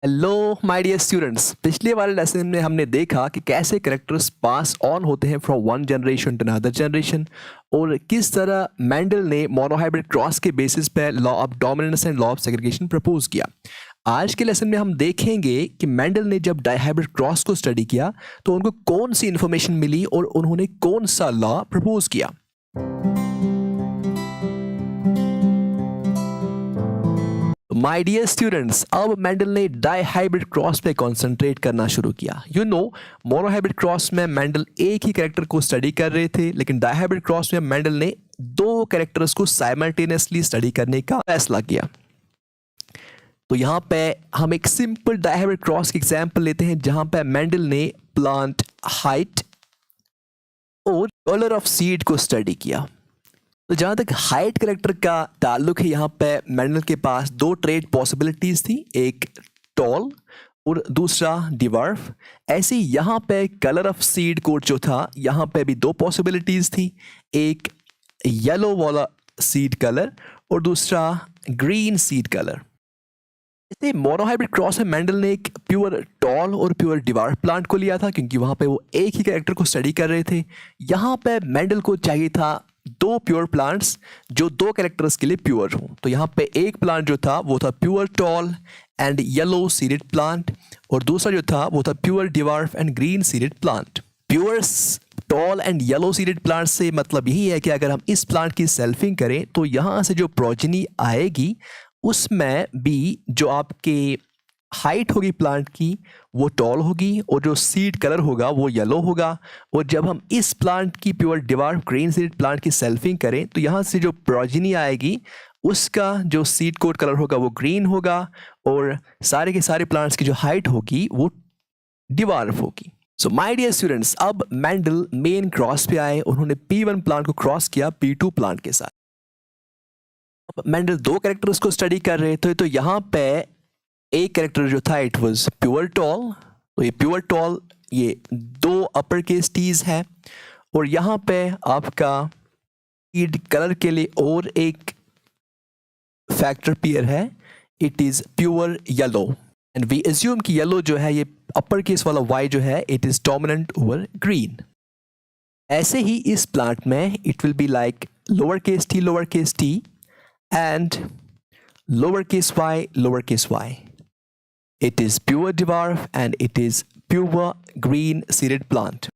Hello my dear students. पिछले वाले lesson में हमने देखा कि कैसे कैरेक्टर्स पास ऑन होते हैं from one generation to another generation और किस तरह मेंडल ने मोनोहाइब्रिड क्रॉस के बेसिस पे law of dominance and law of segregation propose किया। आज के लेसन में हम देखेंगे कि मेंडल ने जब डाइहाइब्रिड क्रॉस को स्टडी किया तो उनको कौन सी इंफॉर्मेशन मिली और उन्होंने कौन सा लॉ प्रपोज किया। माय डियर स्टूडेंट्स, अब मेंडल ने डाइहाइब्रिड क्रॉस पे कंसंट्रेट करना शुरू किया। मोनोहाइब्रिड क्रॉस में मेंडल एक ही कैरेक्टर को स्टडी कर रहे थे, लेकिन डाइहाइब्रिड क्रॉस में मेंडल ने दो कैरेक्टर्स को साइमल्टेनियसली स्टडी करने का फैसला किया। तो यहाँ पे हम एक सिंपल डाइहाइब्रिड क्रॉस की एग्जांपल लेते हैं, जहां पे मेंडल ने प्लांट हाइट और कलर ऑफ सीड को स्टडी किया। तो जहाँ तक हाइट कैरेक्टर का ताल्लुक है, यहाँ पे मेंडल के पास दो ट्रेड पॉसिबिलिटीज थी, एक टॉल और दूसरा डिवार्फ। ऐसे यहाँ पे कलर ऑफ सीड कोड जो था, यहाँ पे भी दो पॉसिबिलिटीज थी, एक येलो वाला सीड कलर और दूसरा ग्रीन सीड कलर। इसे मोनोहाइब्रिड क्रॉस में मेंडल ने एक प्योर टॉल और प्योर डिवार्फ प्लांट को लिया था, क्योंकि वहाँ पे वो एक ही कैरेक्टर को स्टडी कर रहे थे। यहाँ पे मेंडल को चाहिए था दो प्योर प्लांट्स जो दो कैरेक्टर्स के लिए प्योर हों। तो यहाँ पे एक प्लांट जो था वो था pure tall and yellow seeded plant, और दूसरा जो था वो था pure dwarf and green seeded plant. Pure tall and yellow seeded plant से मतलब यही है कि अगर हम इस प्लांट की सेल्फिंग करें तो यहाँ से जो प्रोजेनी आएगी उसमें भी जो आपके हाइट होगी प्लांट की वो टॉल होगी और जो सीड कलर होगा वो येलो होगा। और जब हम इस प्लांट की प्योर डिवार्फ ग्रीन सीड प्लांट की सेल्फिंग करें तो यहाँ से जो प्रोजेनी आएगी उसका जो सीड कोड कलर होगा वो ग्रीन होगा और सारे के सारे प्लांट्स की जो हाइट होगी वो डिवार्फ होगी। सो माय डियर स्टूडेंट्स, अब मेंडल मेन क्रॉस पे आए। उन्होंने P1 प्लांट को क्रॉस किया P2 प्लांट के साथ। अब मेंडल दो कैरेक्टर्स को स्टडी कर रहे थे, तो यहाँ पे एक कैरेक्टर जो था इट वाज प्योर टॉल। तो ये प्योर टॉल ये दो अपर केस टीज है, और यहाँ पे आपका सीड कलर के लिए और एक फैक्टर पेयर है, it is pure yellow. And we assume कि येलो जो है ये अपर केस वाला y जो है it is dominant over green. ऐसे ही इस प्लांट में it will be like lower case t and lowercase y. It is pure dwarf and it is pure green seeded plant.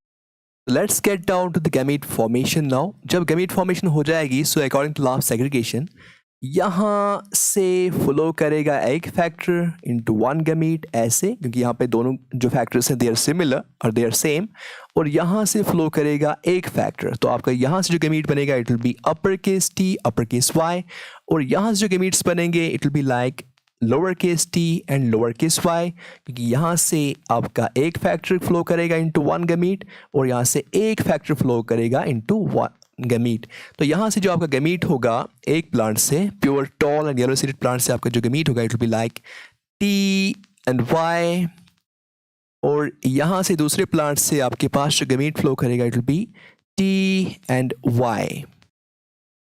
Let's get down to the gamete formation now. जब gamete formation हो जाएगी, so according to law of segregation, यहाँ से flow करेगा एक factor into one gamete ऐसे, क्योंकि यहाँ पे दोनों जो फैक्टर्स हैं दे आर सिमिलर और दे आर सेम, और यहाँ से फ्लो करेगा एक फैक्टर। तो आपका यहाँ से जो गैमीट बनेगा it will be upper case T upper case Y, और यहाँ से जो गैमीट्स बनेंगे it will be like lower case T and lower case Y, क्योंकि यहाँ से आपका एक फैक्टर फ्लो करेगा इनटू वन गैमीट और यहाँ से एक फैक्टर फ्लो करेगा इनटू वन गैमीट। तो यहाँ से जो आपका गैमीट होगा एक प्लांट से pure tall and yellow seeded plant से आपका जो गैमीट होगा it will be like T and Y, और यहाँ से दूसरे प्लांट से आपके पास जो गैमीट फ्लो करेगा it will be T and Y.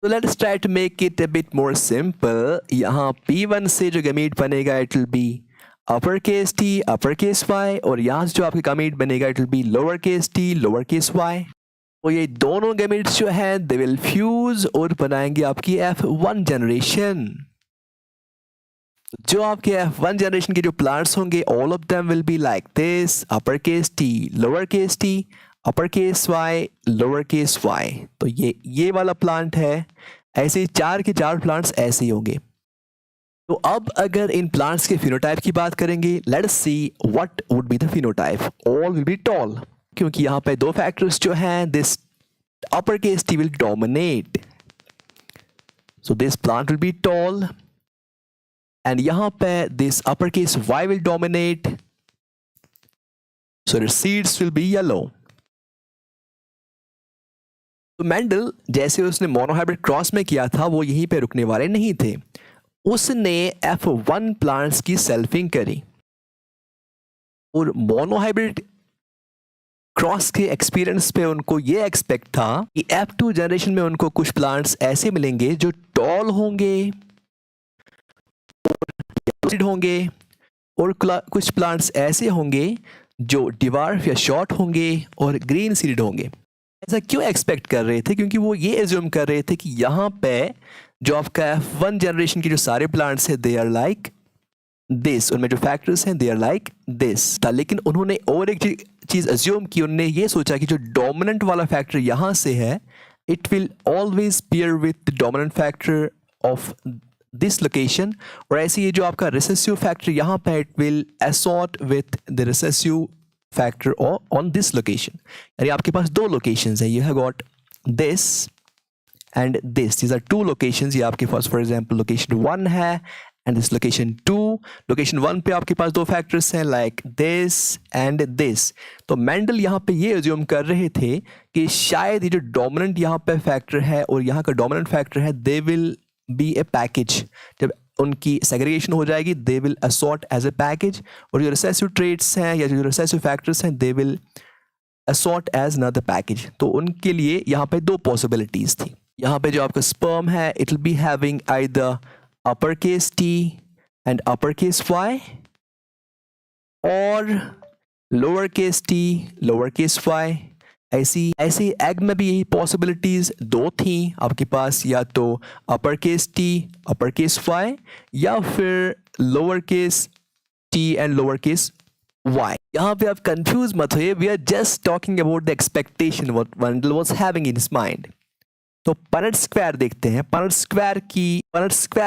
तो let's try to make it a bit more simple. यहाँ P1 से जो गैमीट बनेगा it will be upper case T upper case Y, और यहाँ से जो आपका गैमीट बनेगा it will be lower case T lower case Y. तो ये दोनों गैमीट्स जो हैं दे विल फ्यूज और बनाएंगे आपकी F1 जनरेशन। जो आपके F1 जनरेशन के जो प्लांट्स होंगे all of them will be like this, upper case T lower case T upper case Y lower case Y. तो ये वाला प्लांट है, ऐसे चार के चार प्लांट्स ऐसे ही होंगे। तो अब अगर इन प्लांट्स के फिनोटाइप की बात करेंगे, let's see what would be the phenotype. All will be tall, क्योंकि यहाँ पे दो फैक्टर्स जो हैं this upper case T will dominate, so this plant will be tall, and यहाँ पे this upper case Y will dominate, so the seeds will be yellow. तो Mendel जैसे उसने मोनोहाइब्रिड क्रॉस में किया था वो यहीं पे रुकने वाले नहीं थे, उसने F1 प्लांट्स की सेल्फिंग करी, और मोनोहाइब्रिड क्रॉस के एक्सपीरियंस पे उनको ये एक्सपेक्ट था कि F2 जनरेशन में उनको कुछ प्लांट्स ऐसे मिलेंगे जो टॉल होंगे और होंगे और कुछ प्लांट्स ऐसे होंगे जो डिवार्फ या शॉर्ट होंगे और ग्रीन सीडेड होंगे। ऐसा क्यों एक्सपेक्ट कर रहे थे? क्योंकि वो ये एज्यूम कर रहे थे कि यहाँ पे जो आपका F1 जनरेशन के जो सारे प्लांट्स हैं दे आर लाइक दिस, उनमें जो फैक्टर्स हैं दे आर लाइक दिस था। लेकिन उन्होंने और एक चीज़ एज्यूम की, उन्होंने ये सोचा कि जो डोमिनेंट वाला फैक्टर यहाँ से है it will always pair with dominant factor of this location, और ऐसे ये जो आपका रिसेसिव फैक्टर यहाँ पे it will assort with the recessive factor on this location. यानी आपके पास दो लोकेशंस है, you have got this and this, these are two locations. ये आपके पास फॉर एग्जांपल लोकेशन 1 है एंड दिस लोकेशन 2। लोकेशन 1 पे आपके पास दो फैक्टर्स हैं लाइक दिस एंड दिस। तो मेंडल यहाँ पे ये एज्यूम कर रहे थे कि शायद ये जो डोमिनेंट यहाँ पे फैक्टर है और यहाँ का डोमिनेंट फैक्टर है they will be a package. जब उनकी सेग्रीगेशन हो जाएगी they will assort as a package, और जो रिसेसिव ट्रेट्स हैं या जो रिसेसिव फैक्टर्स हैं they will assort as another package. तो उनके लिए यहाँ पे दो पॉसिबिलिटीज थी। यहाँ पे जो आपका स्पर्म है it will be having either upper case T and upper case Y और lower case T lower case Y। ऐसी एग में भी यही पॉसिबिलिटीज दो थी आपके पास, या तो upper case T upper case Y या फिर lower case T and lower case Y। यहाँ पे आप कंफ्यूज मत होइए, we are just talking about the expectation what Mendel was having in his mind. तो पनेट स्क्वायर देखते हैं। पनेट स्क्वायर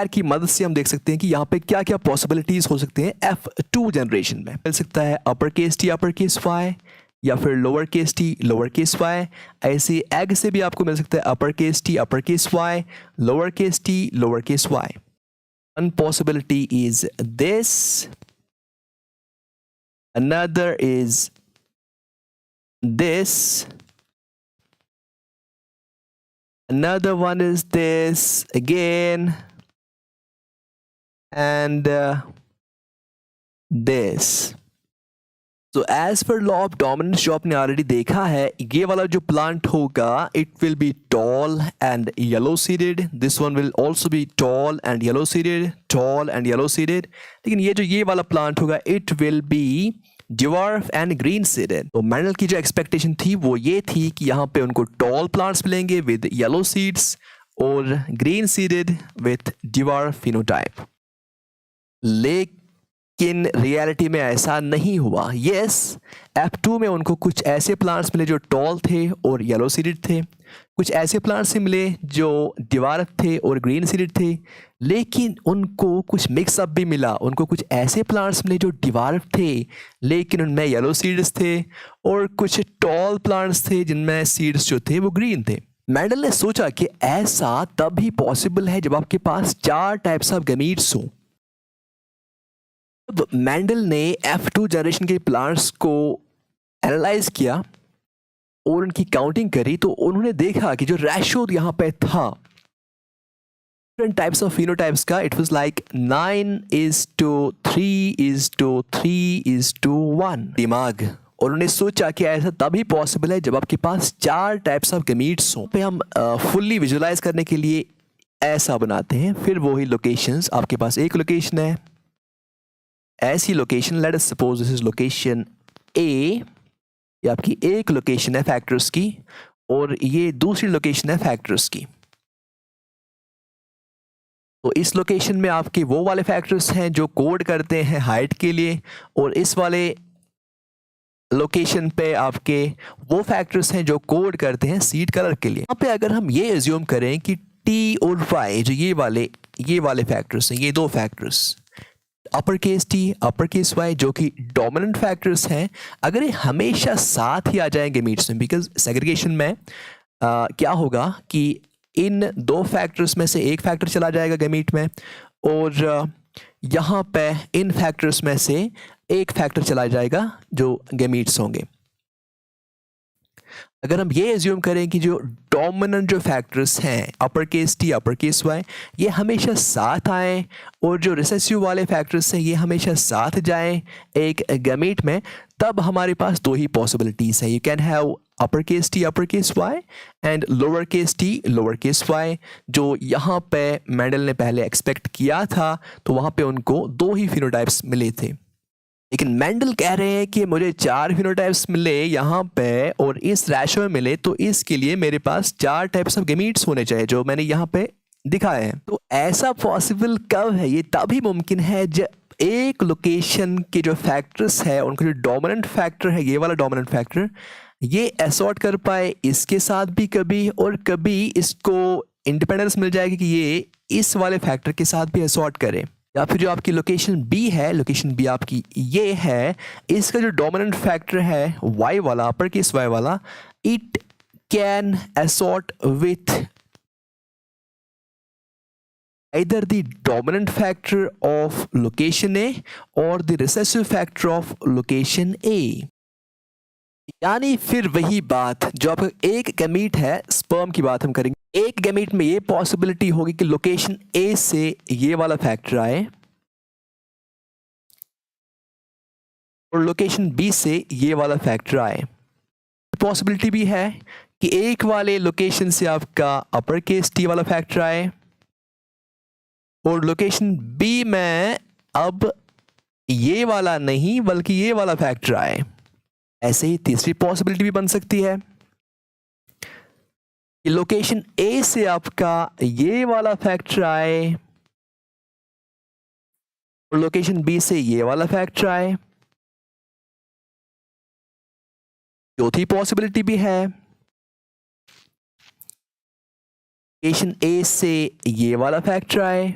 की मदद से हम देख सकते हैं कि यहाँ पे क्या क्या पॉसिबिलिटीज हो सकते हैं F2 जनरेशन में। मिल सकता है अपर case T upper case Y या फिर lower case T lower case Y। ऐसे एग से भी आपको मिल सकता है अपर case T upper case Y lower case T lower case Y। One possibility is this, another is this, another one is this again, and this. So as per law of dominance जो आपने already देखा है, ये वाला जो plant होगा it will be tall and yellow seeded, this one will also be tall and yellow seeded, tall and yellow seeded। लेकिन ये वाला प्लांट होगा it will be dwarf and green seeded। तो मेंडल की जो एक्सपेक्टेशन थी वो ये थी कि यहाँ पे उनको tall plants मिलेंगे with yellow seeds और green seeded with dwarf phenotype। लेकिन रियलिटी में ऐसा नहीं हुआ। यस, F2 में उनको कुछ ऐसे प्लांट्स मिले जो टॉल थे और येलो सीडेड थे, कुछ ऐसे प्लांट्स मिले जो डिवार्फ थे और ग्रीन सीडेड थे, लेकिन उनको कुछ मिक्सअप भी मिला। उनको कुछ ऐसे प्लांट्स मिले जो डिवार्फ थे लेकिन उनमें येलो सीड्स थे, और कुछ टॉल प्लांट्स थे जिनमें सीड्स जो थे वो ग्रीन थे। मेंडल ने सोचा कि ऐसा तभी पॉसिबल है जब आपके पास 4 टाइप्स ऑफ गमीट्स हों। अब मेंडल ने F2 जनरेशन के प्लांट्स को एनालाइज किया और उनकी काउंटिंग करी, तो उन्होंने देखा कि जो रेशो यहाँ पे था डिफरेंट टाइप्स ऑफ फिनोटाइप्स का, इट वाज लाइक 9:3:3:1 दिमाग। और उन्होंने सोचा कि ऐसा तभी पॉसिबल है जब आपके पास 4 टाइप्स ऑफ गमीट्स हों। पे हम फुल्ली विजुलाइज करने के लिए ऐसा बनाते हैं। फिर वही लोकेशंस, आपके पास एक लोकेशन है, ऐसी location, let us suppose this is location A, ये आपकी एक लोकेशन है फैक्टर्स की और ये दूसरी लोकेशन है फैक्टर्स की। तो इस लोकेशन में आपके वो वाले फैक्टर्स हैं जो कोड करते हैं हाइट के लिए, और इस वाले लोकेशन पे आपके वो फैक्टर्स हैं जो कोड करते हैं सीड कलर के लिए। यहाँ पे अगर हम ये एज्यूम करें कि T और Y जो ये वाले फैक्टर्स हैं, ये दो फैक्टर्स अपर case T upper case Y जो कि डोमिनेंट फैक्टर्स हैं, अगर ये हमेशा साथ ही आ जाएंगे मीट्स में, बिकॉज सेग्रीगेशन में क्या होगा कि इन दो फैक्टर्स में से एक फैक्टर चला जाएगा गमीट में, और यहाँ पे इन फैक्टर्स में से एक फैक्टर चला जाएगा जो गमीट्स होंगे। अगर हम ये एज्यूम करें कि जो डोमिनेंट जो फैक्टर्स हैं upper case T upper case Y ये हमेशा साथ आएँ, और जो रिसेसिव वाले फैक्टर्स हैं ये हमेशा साथ जाएं एक गमीट में, तब हमारे पास दो ही पॉसिबिलिटीज है। You can have upper case T upper case Y and lower case T lower case Y। जो यहाँ पे मेंडल ने पहले एक्सपेक्ट किया था, तो वहाँ पे उनको दो ही फिनोटाइप्स मिले थे। लेकिन मेंडल कह रहे हैं कि मुझे 4 फिनोटाइप्स मिले यहाँ पे और इस रेशो में मिले, तो इसके लिए मेरे पास 4 टाइप्स ऑफ गेमीट्स होने चाहिए जो मैंने यहाँ पे दिखाए हैं। तो ऐसा पॉसिबल कब है? ये तभी मुमकिन है जब एक लोकेशन के जो फैक्टर्स है उनका जो डोमिनेंट फैक्टर है, ये वाला डोमिनेंट फैक्टर, ये असॉर्ट कर पाए इसके साथ भी कभी, और कभी इसको इंडिपेंडेंस मिल जाएगी कि ये इस वाले फैक्टर के साथ भी असॉर्ट करे। या फिर जो आपकी लोकेशन बी है, लोकेशन बी आपकी ये है, इसका जो डोमिनेंट फैक्टर है वाई वाला, अपर केस वाई वाला, it can assort with either the dominant factor of location A or the recessive factor of location A। यानी फिर वही बात जो आपका एक गैमीट है, स्पर्म की बात हम करेंगे, एक गैमीट में ये पॉसिबिलिटी होगी कि लोकेशन ए से ये वाला फैक्टर आए और लोकेशन बी से ये वाला फैक्टर आए। पॉसिबिलिटी भी है कि एक वाले लोकेशन से आपका अपर केस टी वाला फैक्टर आए और लोकेशन बी में अब ये वाला नहीं बल्कि ये वाला फैक्टर आए। ऐसे ही तीसरी पॉसिबिलिटी भी बन सकती है कि लोकेशन ए से आपका ये वाला फैक्टर आए और लोकेशन बी से ये वाला फैक्टर आए। चौथी पॉसिबिलिटी भी है, लोकेशन ए से ये वाला फैक्टर आए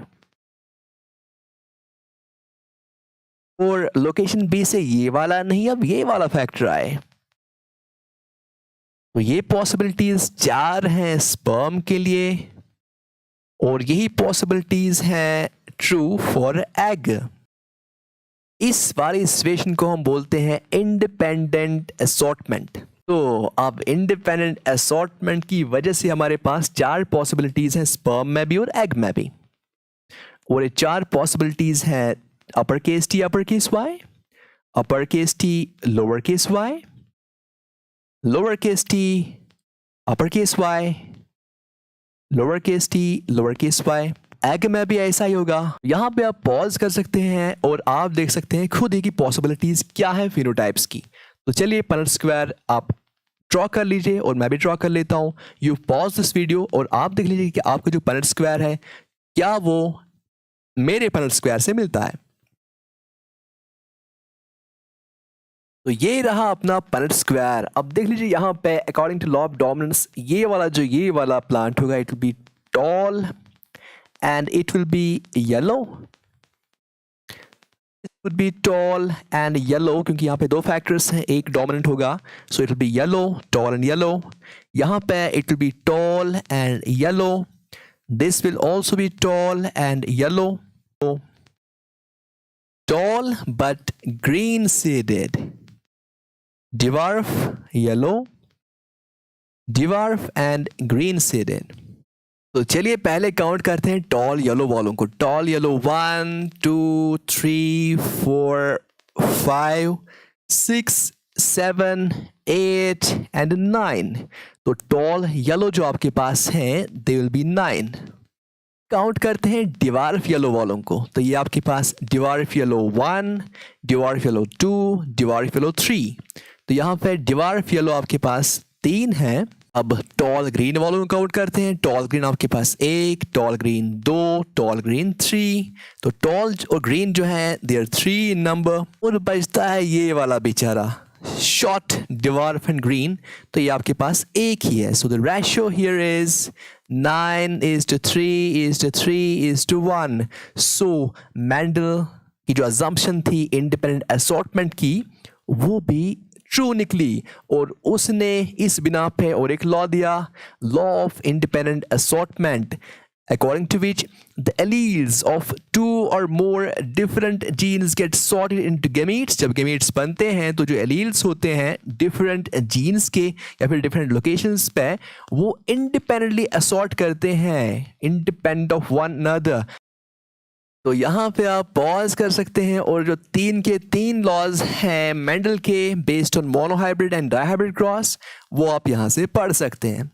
और लोकेशन बी से ये वाला नहीं, अब ये वाला फैक्टर आए। तो ये पॉसिबिलिटीज 4 हैं स्पर्म के लिए और यही पॉसिबिलिटीज हैं ट्रू फॉर एग। इस वाली सिचुएशन को हम बोलते हैं इंडिपेंडेंट असॉर्टमेंट। तो अब इंडिपेंडेंट असॉर्टमेंट की वजह से हमारे पास 4 पॉसिबिलिटीज हैं स्पर्म में भी और एग में भी, और ये 4 पॉसिबिलिटीज हैं upper case T upper case Y, upper case T lower case Y, lower case T upper case Y, lower case T lower case Y. Egg में भी ऐसा ही होगा। यहाँ पे आप पॉज कर सकते हैं और आप देख सकते हैं खुद ही की पॉसिबिलिटीज क्या है फिनोटाइप्स की। तो चलिए पनट स्क्वायर आप ड्रॉ कर लीजिए और मैं भी ड्रॉ कर लेता हूँ। यू पॉज दिस वीडियो और आप देख लीजिए कि आपका जो पनट स्क्वायर है क्या वो मेरे पनट स्क्वायर से मिलता है। तो ये रहा अपना पनट स्क्वायर। अब देख लीजिए यहाँ पे according to law of dominance ये वाला प्लांट होगा, it will be tall and it will be yellow. It will be tall and yellow क्योंकि यहाँ पे 2 फैक्टर्स हैं, एक डोमिनेंट होगा, so it will be yellow, tall and yellow. यहाँ पे it will be tall and yellow, this will also be tall and yellow, tall but green seeded, dwarf yellow, dwarf and green seeded। तो चलिए पहले count करते हैं toll yellow वालों को। Tall yellow 1 2 3 4 5 6 7 8 and 9। तो टॉल येलो जो आपके पास हैं दे विल बी 9। काउंट करते हैं डिवार्फ येलो वालों को। तो ये आपके पास डिवार्फ येलो 1, डिवार्फ येलो 2, डिवार्फ येलो 3। तो यहाँ पे डिवार्फ येलो आपके पास 3 है। अब टॉल ग्रीन वालों को काउंट करते हैं। टॉल ग्रीन आपके पास 1, टॉल ग्रीन 2, टॉल ग्रीन 3। तो टॉल और ग्रीन जो है दे आर 3 इन नंबर। और बचता है ये वाला बेचारा शॉर्ट डिवार्फ एंड ग्रीन, तो ये आपके पास एक ही है। So the ratio here is 9:3:3:1। So Mendel की जो अजम्पशन थी इंडिपेंडेंट असॉर्टमेंट की वो भी ट्रू निकली और उसने इस बिना पे और एक लॉ दिया, law of independent assortment, according to which the alleles of 2 or more different genes get sorted into gametes। जब gametes बनते हैं तो जो alleles होते हैं different genes के या फिर different locations पे वो independently assort करते हैं independent of one another। तो यहाँ पे आप पॉज कर सकते हैं और जो 3 के 3 लॉज हैं मेंडल के based on monohybrid and dihybrid cross वो आप यहाँ से पढ़ सकते हैं।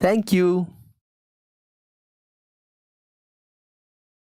Thank you.